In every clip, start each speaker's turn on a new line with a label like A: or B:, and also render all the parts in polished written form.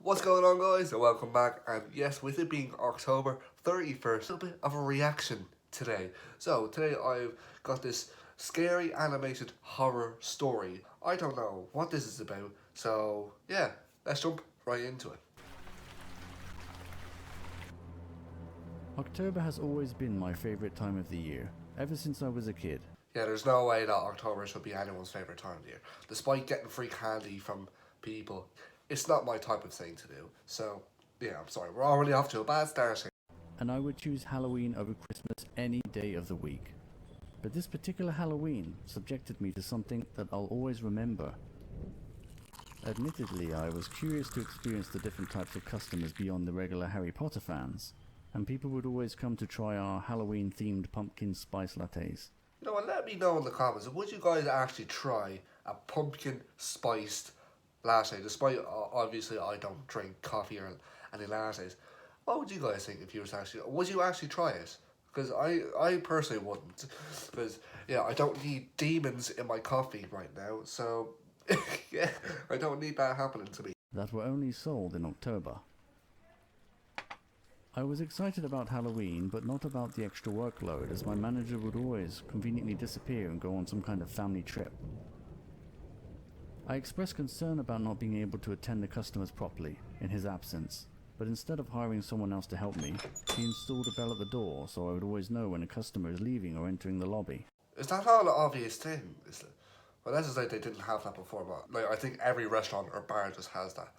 A: What's going on, guys, and welcome back. And yes, with it being October 31st, a bit of a reaction today. So today I've got this scary animated horror story. I don't know what this is about, so yeah, let's jump right into it.
B: October has always been my favourite time of the year, ever since I was a kid.
A: Yeah, there's no way that October should be anyone's favourite time of the year. Despite getting free candy from people, it's not my type of thing to do. So yeah, I'm sorry, we're already off to a bad start here.
B: And I would choose Halloween over Christmas any day of the week. But this particular Halloween subjected me to something that I'll always remember. Admittedly, I was curious to experience the different types of customers beyond the regular Harry Potter fans, and people would always come to try our Halloween-themed pumpkin spice lattes.
A: You know what, let me know in the comments, would you guys actually try a pumpkin spiced latte? Despite, obviously, I don't drink coffee or any lattes. What would you guys think if you would you actually try it? Because I personally wouldn't. Because, yeah, I don't need demons in my coffee right now, so, yeah, I don't need that happening to me.
B: That were only sold in October. I was excited about Halloween, but not about the extra workload, as my manager would always conveniently disappear and go on some kind of family trip. I expressed concern about not being able to attend the customers properly in his absence, but instead of hiring someone else to help me, he installed a bell at the door so I would always know when a customer is leaving or entering the lobby.
A: Is that not an obvious thing? Is it? Well, let's just say they didn't have that before, but like I think every restaurant or bar just has that.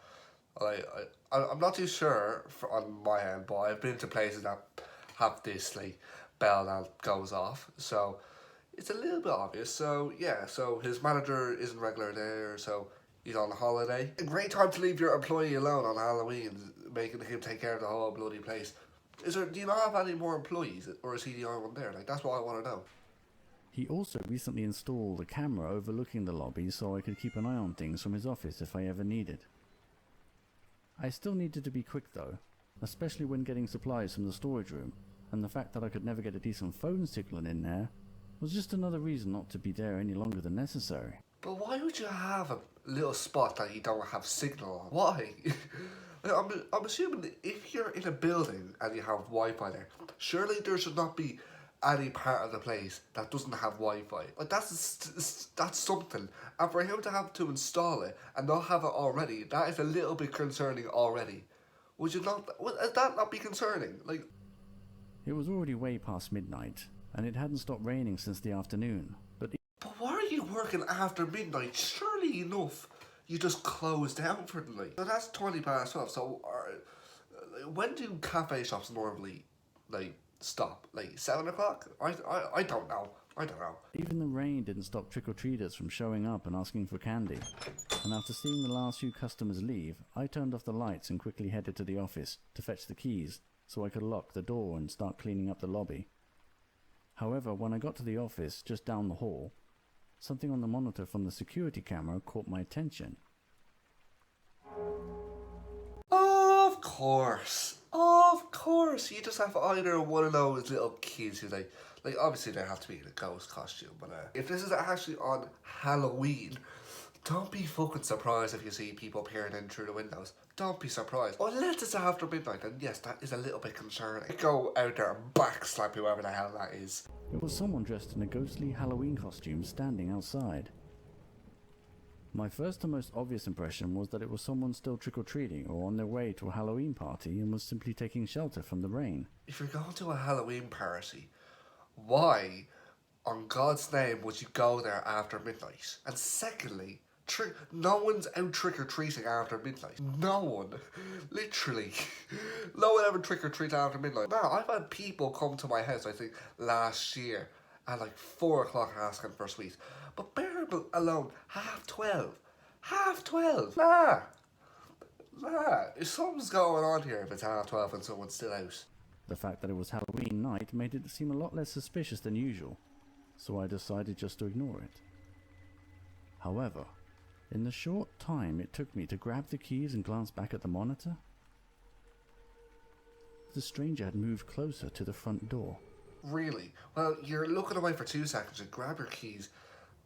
A: I'm not too sure on my end, but I've been to places that have this like bell that goes off, so it's a little bit obvious. So yeah, so his manager isn't regular there, so he's on holiday. A great time to leave your employee alone on Halloween, making him take care of the whole bloody place. Do you not have any more employees, or is he the only one there? Like, that's what I want to know.
B: He also recently installed a camera overlooking the lobby so I could keep an eye on things from his office if I ever needed. I still needed to be quick though, especially when getting supplies from the storage room, and the fact that I could never get a decent phone signal in there was just another reason not to be there any longer than necessary.
A: But why would you have a little spot that you don't have signal on? Why? I'm assuming that if you're in a building and you have Wi-Fi there, surely there should not be any part of the place that doesn't have Wi-Fi. Like that's something. And for him to have to install it and not have it already, that is a little bit concerning already. Would you not? Would that not be concerning? Like,
B: it was already way past midnight, and it hadn't stopped raining since the afternoon. But
A: why are you working after midnight? Surely enough, you just close down for the night. So that's 20 past 12. So, when do cafe shops normally stop? Like 7 o'clock? I don't know. I don't know.
B: Even the rain didn't stop trick-or-treaters from showing up and asking for candy. And after seeing the last few customers leave, I turned off the lights and quickly headed to the office to fetch the keys so I could lock the door and start cleaning up the lobby. However, when I got to the office just down the hall, something on the monitor from the security camera caught my attention.
A: Of course. Of course. You just have either one of those little kids who like obviously they have to be in a ghost costume, but if this is actually on Halloween, don't be fucking surprised if you see people peering in through the windows. Don't be surprised. Unless it's after midnight, and yes, that is a little bit concerning. Go out there and backslap whoever the hell that is.
B: It was someone dressed in a ghostly Halloween costume standing outside. My first and most obvious impression was that it was someone still trick-or-treating or on their way to a Halloween party and was simply taking shelter from the rain.
A: If you're going to a Halloween party, why, on God's name, would you go there after midnight? And secondly, no one's out trick-or-treating after midnight. No one. Literally. No one ever trick-or-treats after midnight. Now, I've had people come to my house, I think, last year at like 4 o'clock asking for sweets. But bear alone, 12:30. 12:30. Nah. Something's going on here if it's 12:30 and someone's still out.
B: The fact that it was Halloween night made it seem a lot less suspicious than usual, so I decided just to ignore it. However, in the short time it took me to grab the keys and glance back at the monitor, the stranger had moved closer to the front door.
A: Really? Well, you're looking away for 2 seconds and grab your keys.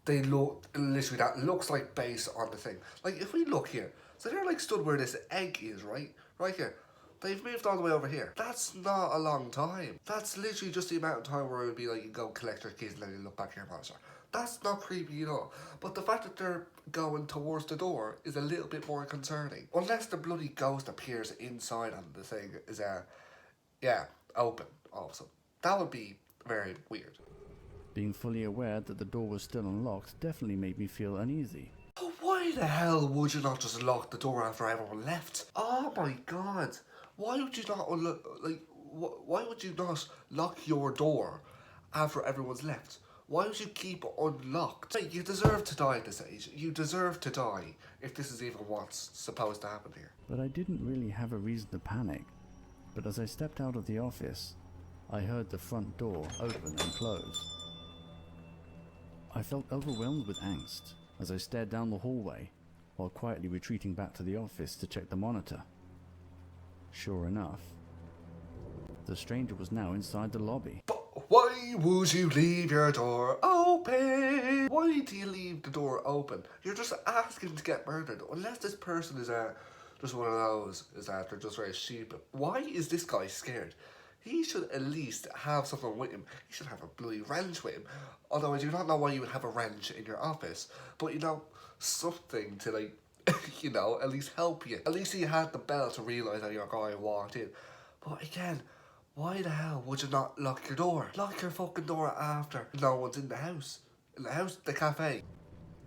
A: They look, literally, that looks like base on the thing. Like, if we look here, So they're like stood where this egg is, right? Right here. They've moved all the way over here. That's not a long time. That's literally just the amount of time where it would be like you go collect your keys and then you look back at your monitor. That's not creepy at all. But the fact that they're going towards the door is a little bit more concerning. Unless the bloody ghost appears inside and the thing is, open all of a sudden. That would be very weird.
B: Being fully aware that the door was still unlocked definitely made me feel uneasy.
A: But why the hell would you not just lock the door after everyone left? Oh my god. Why would you not why would you not lock your door after everyone's left? Why would you keep it unlocked? You deserve to die at this age. You deserve to die if this is even what's supposed to happen here.
B: But I didn't really have a reason to panic. But as I stepped out of the office, I heard the front door open and close. I felt overwhelmed with angst as I stared down the hallway while quietly retreating back to the office to check the monitor. Sure enough, the stranger was now inside the lobby.
A: But why would you leave your door open? Why do you leave the door open? You're just asking to get murdered. Unless this person is just one of those, is that they're just very stupid. Why is this guy scared? He should at least have something with him. He should have a bloody wrench with him. Although I do not know why you would have a wrench in your office. But something to at least help you. At least he had the bell to realise that your guy walked in. But again, why the hell would you not lock your door? Lock your fucking door after no one's in the house. In the house, the cafe.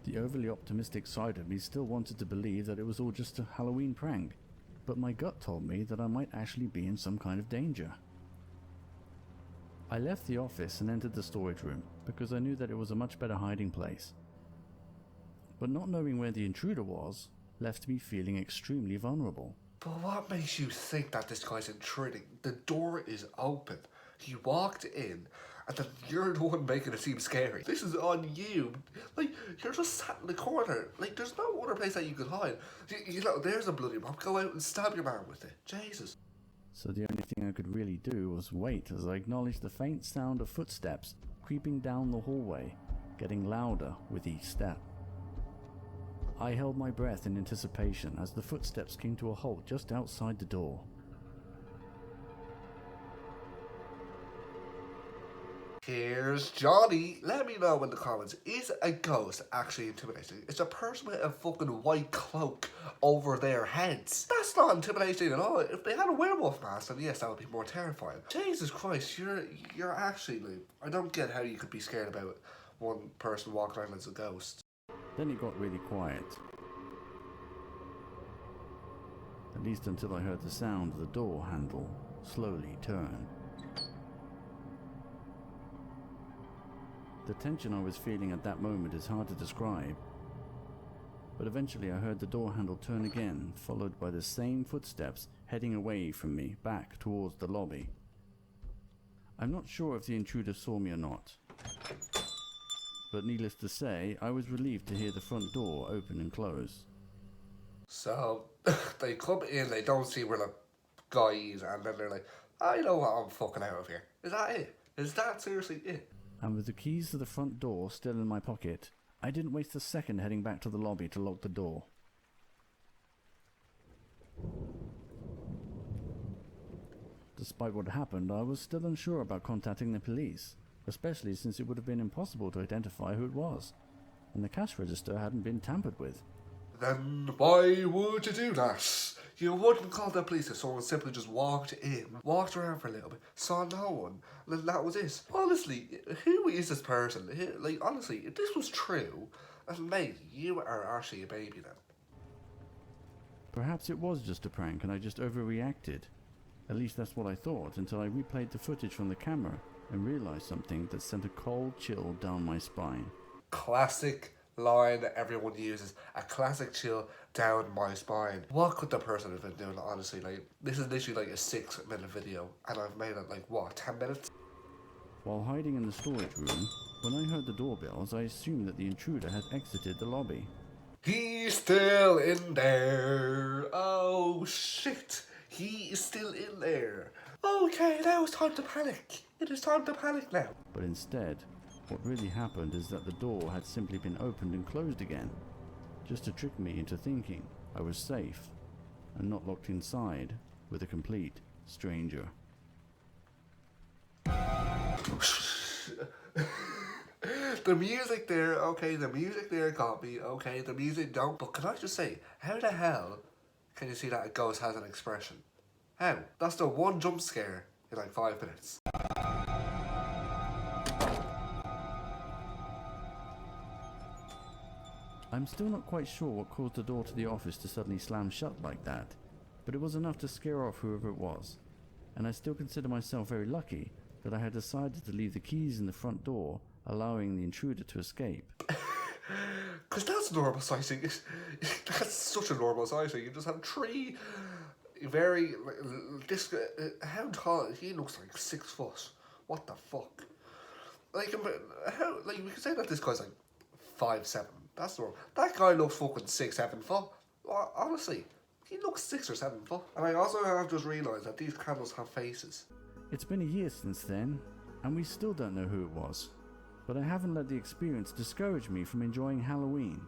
B: The overly optimistic side of me still wanted to believe that it was all just a Halloween prank. But my gut told me that I might actually be in some kind of danger. I left the office and entered the storage room because I knew that it was a much better hiding place. But not knowing where the intruder was left me feeling extremely vulnerable.
A: But what makes you think that this guy's intruding? The door is open. He walked in and then you're the one making it seem scary. This is on you. You're just sat in the corner. There's no other place that you could hide. There's a bloody mob. Go out and stab your man with it. Jesus.
B: So the only thing I could really do was wait as I acknowledged the faint sound of footsteps creeping down the hallway, getting louder with each step. I held my breath in anticipation as the footsteps came to a halt just outside the door.
A: Here's Johnny. Let me know in the comments, is a ghost actually intimidating? It's a person with a fucking white cloak over their heads. That's not intimidating at all. If they had a werewolf mask, then yes, that would be more terrifying. Jesus Christ, you're actually, I don't get how you could be scared about one person walking around as a ghost.
B: Then it got really quiet. At least until I heard the sound of the door handle slowly turn. The tension I was feeling at that moment is hard to describe. But eventually I heard the door handle turn again, followed by the same footsteps heading away from me back towards the lobby. I'm not sure if the intruder saw me or not. But needless to say, I was relieved to hear the front door open and close.
A: So, they come in, they don't see where the guy is, and then they're like, I know what, I'm fucking out of here. Is that it? Is that seriously it?
B: And with the keys to the front door still in my pocket, I didn't waste a second heading back to the lobby to lock the door. Despite what happened, I was still unsure about contacting the police, especially since it would have been impossible to identify who it was, and the cash register hadn't been tampered with.
A: Then why would you do that? You wouldn't call the police if someone simply just walked in, walked around for a little bit, saw no one, and then that was it. Honestly, who is this person? Honestly, if this was true, then mate, you are actually a baby then.
B: Perhaps it was just a prank and I just overreacted. At least that's what I thought until I replayed the footage from the camera and realized something that sent a cold chill down my spine.
A: Classic line that everyone uses, a classic chill down my spine. What could the person have been doing, honestly? This is literally a 6-minute video and I've made it 10 minutes?
B: While hiding in the storage room, when I heard the doorbells, I assumed that the intruder had exited the lobby.
A: He's still in there. Oh shit, he is still in there. Okay, now it's time to panic. It is time to panic now.
B: But instead, what really happened is that the door had simply been opened and closed again, just to trick me into thinking I was safe, and not locked inside with a complete stranger.
A: The music there, okay, the music there got me, okay, the music don't. But can I just say, how the hell can you see that a ghost has an expression? How? That's the one jump scare in like 5 minutes.
B: I'm still not quite sure what caused the door to the office to suddenly slam shut like that, but it was enough to scare off whoever it was, and I still consider myself very lucky that I had decided to leave the keys in the front door, allowing the intruder to escape.
A: Because that's normal sighting. That's such a normal sighting. You just have three very... This, how tall? He looks like 6 foot. What the fuck? Like, how, like we could say that this guy's like 5'7". That's normal. That guy looks fucking 6-7 foot. Honestly, he looks 6 or 7 foot. And I also have just realised that these candles have faces.
B: It's been a year since then, and we still don't know who it was. But I haven't let the experience discourage me from enjoying Halloween,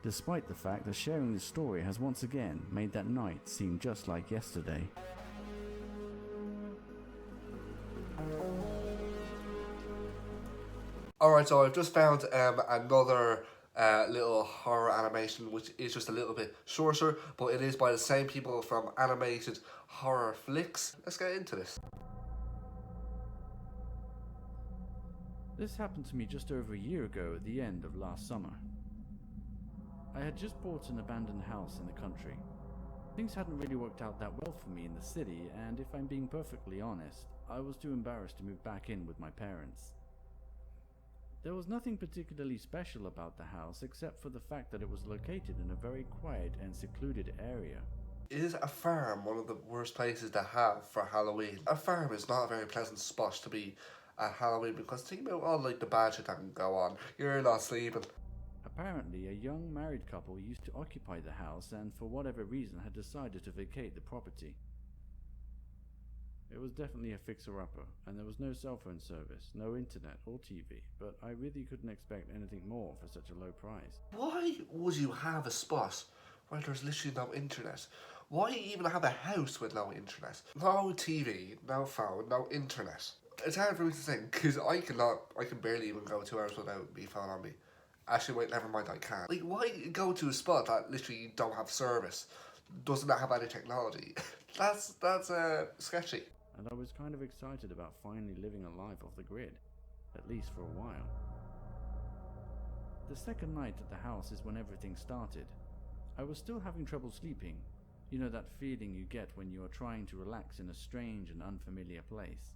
B: despite the fact that sharing this story has once again made that night seem just like yesterday.
A: Alright, so I've just found another little horror animation, which is just a little bit shorter, but it is by the same people from Animated Horror Flicks. Let's get into this.
B: This happened to me just over a year ago at the end of last summer. I had just bought an abandoned house in the country. Things hadn't really worked out that well for me in the city, and if I'm being perfectly honest, I was too embarrassed to move back in with my parents. There was nothing particularly special about the house except for the fact that it was located in a very quiet and secluded area.
A: Is a farm one of the worst places to have for Halloween? A farm is not a very pleasant spot to be at Halloween, because think about all like the bad shit that can go on. You're not sleeping.
B: Apparently, a young married couple used to occupy the house and for whatever reason had decided to vacate the property. It was definitely a fixer-upper, and there was no cell phone service, no internet or TV, but I really couldn't expect anything more for such a low price.
A: Why would you have a spot where there's literally no internet? Why even have a house with no internet? No TV, no phone, no internet. It's hard for me to think, because I can barely even go 2 hours without my phone on me. Actually, wait, never mind, I can. Like, why go to a spot that literally don't have service, doesn't have any technology? That's sketchy.
B: And I was kind of excited about finally living a life off the grid, at least for a while. The second night at the house is when everything started. I was still having trouble sleeping. You know that feeling you get when you are trying to relax in a strange and unfamiliar place.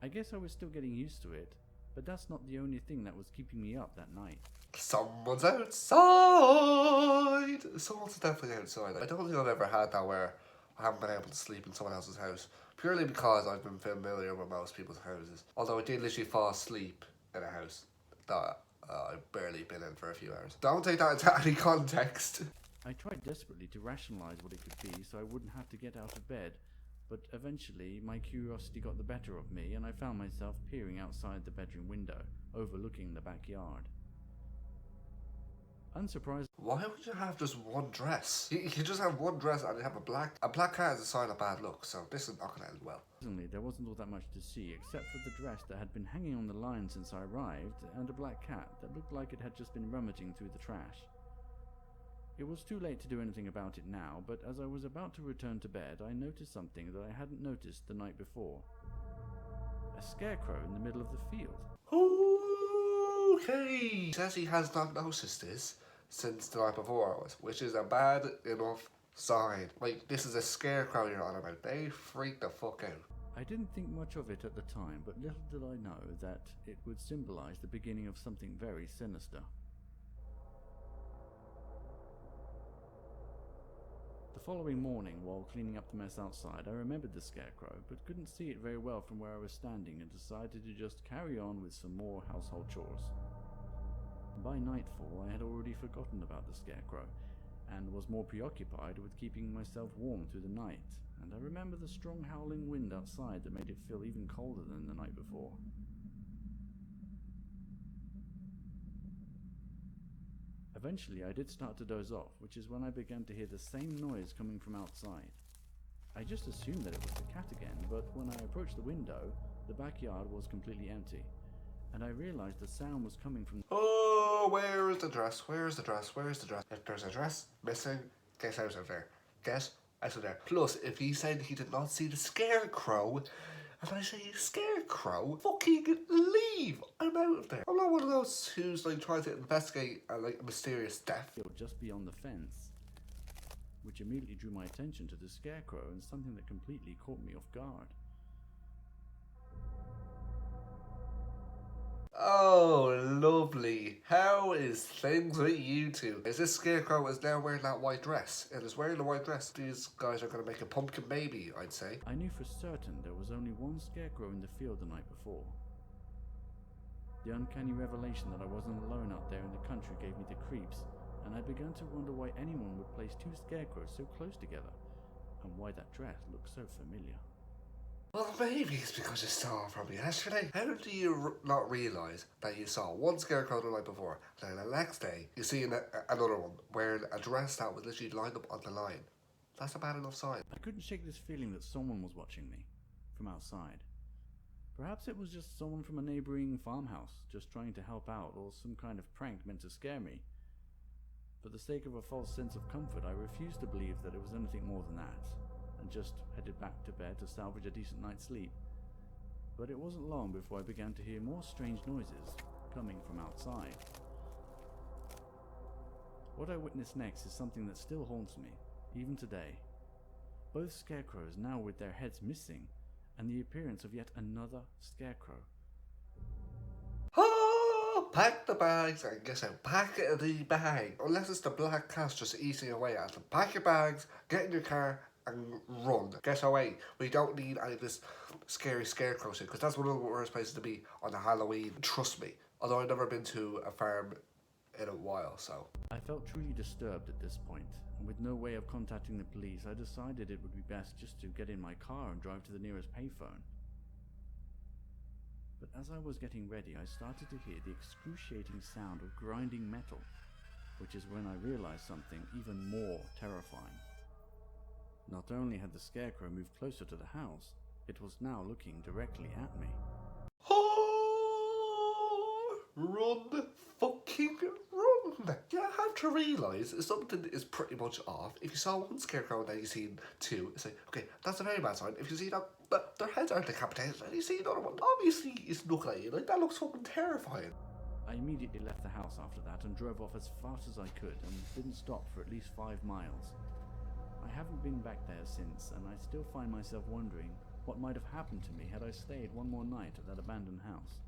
B: I guess I was still getting used to it, but that's not the only thing that was keeping me up that night.
A: Someone's outside! Someone's definitely outside. I don't think I've ever had that where I haven't been able to sleep in someone else's house, purely because I've been familiar with most people's houses. Although I did literally fall asleep in a house that I've barely been in for a few hours. Don't take that into any context.
B: I tried desperately to rationalize what it could be so I wouldn't have to get out of bed, but eventually my curiosity got the better of me and I found myself peering outside the bedroom window, overlooking the backyard. Unsurprisingly,
A: why would you have just one dress? You just have one dress and you have a black cat is a sign of bad luck, so this is not going to end well.
B: There wasn't all that much to see except for the dress that had been hanging on the line since I arrived and a black cat that looked like it had just been rummaging through the trash. It was too late to do anything about it now, but as I was about to return to bed, I noticed something that I hadn't noticed the night before. A scarecrow in the middle of the field.
A: Okay. He says he has not noticed this since the night before, which is a bad enough sign. Like, this is a scarecrow you're on about. They freak the fuck out.
B: I didn't think much of it at the time, but little did I know that it would symbolize the beginning of something very sinister. The following morning, while cleaning up the mess outside, I remembered the scarecrow, but couldn't see it very well from where I was standing and decided to just carry on with some more household chores. By nightfall, I had already forgotten about the scarecrow, and was more preoccupied with keeping myself warm through the night, and I remember the strong howling wind outside that made it feel even colder than the night before. Eventually, I did start to doze off, which is when I began to hear the same noise coming from outside. I just assumed that it was the cat again, but when I approached the window, the backyard was completely empty, and I realized the sound was coming from...
A: Oh, where is the dress? Where is the dress? Where is the dress? If there's a dress missing, get out of there. Get out of there. Plus, if he said he did not see the Scarecrow, and I say Scarecrow, fucking leave! I'm out of there. I'm not one of those who's like trying to investigate like a mysterious death.
B: just beyond the fence, which immediately drew my attention to the Scarecrow and something that completely caught me off guard.
A: Oh, lovely. How is things with you two? Is this Scarecrow is now wearing that white dress? It is wearing the white dress. These guys are going to make a pumpkin baby, I'd say.
B: I knew for certain there was only one Scarecrow in the field the night before. The uncanny revelation that I wasn't alone out there in the country gave me the creeps, and I began to wonder why anyone would place two Scarecrows so close together, and why that dress looked so familiar.
A: Well, maybe it's because you saw it from yesterday. How do you not realise that you saw one Scarecrow the night before, and then the next day you see another one wearing a dress that was literally lined up on the line? That's a bad enough sign.
B: I couldn't shake this feeling that someone was watching me, from outside. Perhaps it was just someone from a neighbouring farmhouse, just trying to help out, or some kind of prank meant to scare me. For the sake of a false sense of comfort, I refused to believe that it was anything more than that, and just headed back to bed to salvage a decent night's sleep. But it wasn't long before I began to hear more strange noises coming from outside. What I witnessed next is something that still haunts me, even today. Both Scarecrows now with their heads missing, and the appearance of yet another Scarecrow.
A: Pack the bags and get out. Pack the bag. Unless it's the black cat just eating away at them. Pack your bags, get in your car, and run. Get away. We don't need any of this scary Scarecrow shit, because that's one of the worst places to be on a Halloween. Trust me. Although I've never been to a farm in a while, so.
B: I felt truly disturbed at this point, and with no way of contacting the police, I decided it would be best just to get in my car and drive to the nearest payphone. But as I was getting ready, I started to hear the excruciating sound of grinding metal, which is when I realized something even more terrifying. Not only had the Scarecrow moved closer to the house, it was now looking directly at me.
A: Run, fucking run. You have to realise something is pretty much off. If you saw one Scarecrow and then you seen two, it's like, okay, that's a very bad sign. If you see that their heads aren't decapitated and you see another one, obviously it's looking at you like that looks fucking terrifying.
B: I immediately left the house after that and drove off as fast as I could and didn't stop for at least 5 miles. I haven't been back there since, and I still find myself wondering what might have happened to me had I stayed one more night at that abandoned house.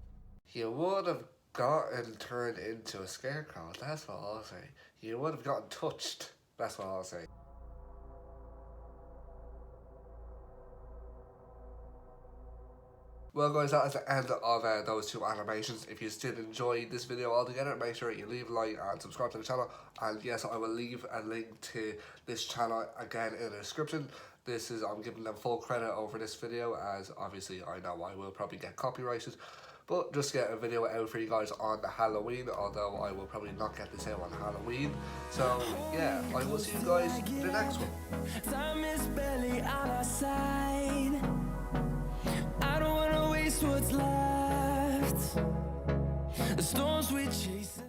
A: You would have gotten turned into a Scarecrow, that's what I'll say. You would have gotten touched, that's what I'll say. Well guys, that is the end of those two animations. If you still enjoyed this video altogether, make sure you leave a like and subscribe to the channel. And yes, I will leave a link to this channel again in the description. I'm giving them full credit over this video, as obviously I know I will probably get copyrighted. But just get a video out for you guys on the Halloween, although I will probably not get this out on Halloween. So yeah, I will see you guys in the next one.
C: Time is barely on our side. I don't wanna waste what's left. The storms we chase.